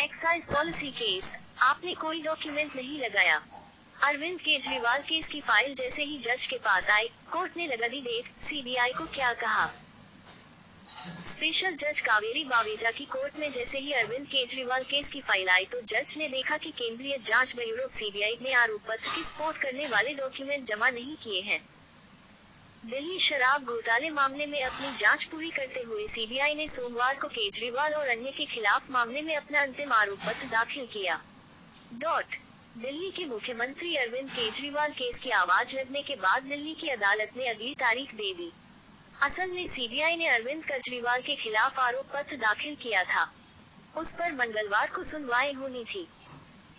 Excise policy case, आपने कोई document नहीं लगाया। अरविंद केजरीवाल केस की फाइल जैसे ही जज के पास आई, कोर्ट ने लगा दी डेट। सीबीआई को क्या कहा? स्पेशल जज कावेरी बावेजा की कोर्ट में जैसे ही अरविंद केजरीवाल केस की फाइल आई तो जज ने देखा कि केंद्रीय जांच ब्यूरो सीबीआई ने आरोप पत्र की सपोर्ट करने वाले डॉक्यूमेंट जमा नहीं किए हैं। दिल्ली शराब घोटाले मामले में अपनी जांच पूरी करते हुए सीबीआई ने सोमवार को केजरीवाल और अन्य के खिलाफ मामले में अपना अंतिम आरोप पत्र दाखिल किया। दिल्ली के मुख्यमंत्री अरविंद केजरीवाल केस की आवाज लगने के बाद दिल्ली की अदालत ने अगली तारीख दे दी। असल में सीबीआई ने अरविंद केजरीवाल के खिलाफ आरोप पत्र दाखिल किया था। उस पर मंगलवार को सुनवाई होनी थी।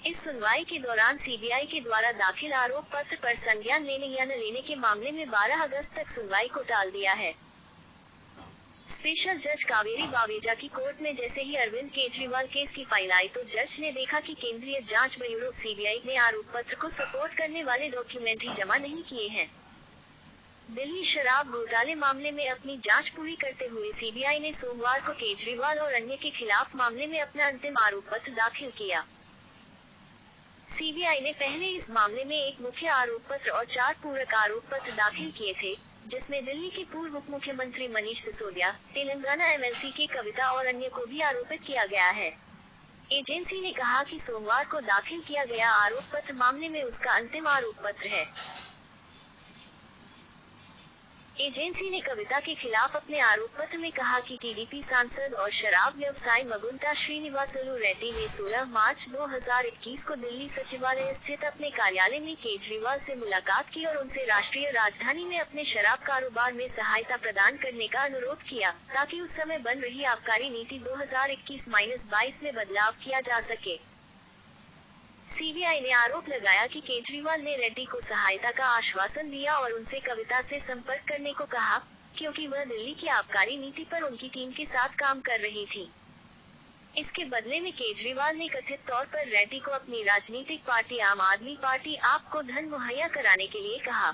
इस सुनवाई के दौरान सीबीआई के द्वारा दाखिल आरोप पत्र पर संज्ञान लेने या न लेने के मामले में 12 अगस्त तक सुनवाई को टाल दिया है। स्पेशल जज कावेरी बावेजा की कोर्ट में जैसे ही अरविंद केजरीवाल केस की फाइल आई तो जज ने देखा कि केंद्रीय जांच ब्यूरो सीबीआई ने आरोप पत्र को सपोर्ट करने वाले डॉक्यूमेंट ही जमा नहीं किए हैं। दिल्ली शराब घोटाले मामले में अपनी जांच पूरी करते हुए सीबीआई ने सोमवार को केजरीवाल और अन्य के खिलाफ मामले में अपना अंतिम आरोप पत्र दाखिल किया। सीबीआई ने पहले इस मामले में एक मुख्य आरोप पत्र और 4 पूरक आरोप पत्र दाखिल किए थे, जिसमें दिल्ली के पूर्व उप मुख्यमंत्री मनीष सिसोदिया, तेलंगाना एमएलसी के कविता और अन्य को भी आरोपित किया गया है। एजेंसी ने कहा कि सोमवार को दाखिल किया गया आरोप पत्र मामले में उसका अंतिम आरोप पत्र है। एजेंसी ने कविता के खिलाफ अपने आरोप पत्र में कहा कि टीडीपी सांसद और शराब व्यवसायी मगुंटा श्रीनिवासलू रेड्डी ने 16 मार्च 2021 को दिल्ली सचिवालय स्थित अपने कार्यालय में केजरीवाल से मुलाकात की और उनसे राष्ट्रीय राजधानी में अपने शराब कारोबार में सहायता प्रदान करने का अनुरोध किया, ताकि उस समय बन रही आबकारी नीति 2021-22 में बदलाव किया जा सके। सीबीआई ने आरोप लगाया कि केजरीवाल ने रेड्डी को सहायता का आश्वासन दिया और उनसे कविता से संपर्क करने को कहा, क्योंकि वह दिल्ली की आबकारी नीति पर उनकी टीम के साथ काम कर रही थी। इसके बदले में केजरीवाल ने कथित तौर पर रेड्डी को अपनी राजनीतिक पार्टी आम आदमी पार्टी आप को धन मुहैया कराने के लिए कहा।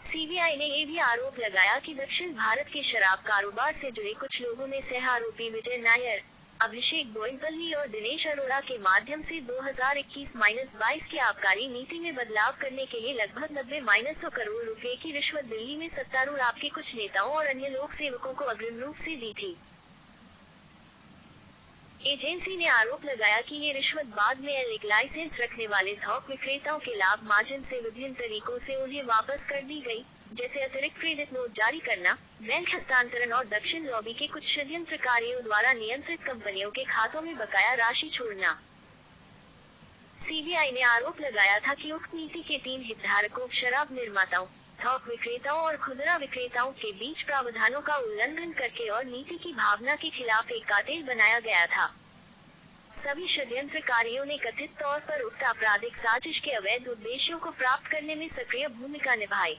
सीबीआई ने ये भी आरोप लगाया कि दक्षिण भारत के शराब कारोबार से जुड़े कुछ लोगों ने सह आरोपी विजय नायर, अभिषेक बोइनपल्ली और दिनेश अरोड़ा के माध्यम से 2021-22 की आबकारी नीति में बदलाव करने के लिए लगभग 90-100 करोड़ रुपए की रिश्वत दिल्ली में सत्तारूढ़ आपके कुछ नेताओं और अन्य लोक सेवकों को अग्रिम रूप से दी थी। एजेंसी ने आरोप लगाया कि ये रिश्वत बाद में एक लाइसेंस रखने वाले थोक विक्रेताओं के लाभ मार्जिन से विभिन्न तरीकों से उन्हें वापस कर दी गई, जैसे अतिरिक्त क्रेडिट नोट जारी करना, बैंक हस्तांतरण और दक्षिण लॉबी के कुछ षड्यंत्रकारियों द्वारा नियंत्रित कंपनियों के खातों में बकाया राशि छोड़ना। सीबीआई ने आरोप लगाया था कि उक्त नीति के 3 हितधारकों शराब निर्माताओं, थोक विक्रेताओं और खुदरा विक्रेताओं के बीच प्रावधानों का उल्लंघन करके और नीति की भावना के खिलाफ एक कार्टेल बनाया गया था। सभी षड्यंत्रकारियों ने कथित तौर पर उक्त आपराधिक साजिश के अवैध उद्देश्यों को प्राप्त करने में सक्रिय भूमिका निभाई।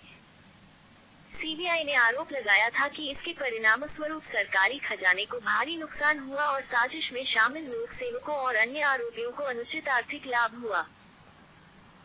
सीबीआई ने आरोप लगाया था कि इसके परिणामस्वरूप सरकारी खजाने को भारी नुकसान हुआ और साजिश में शामिल लोक सेवकों और अन्य आरोपियों को अनुचित आर्थिक लाभ हुआ।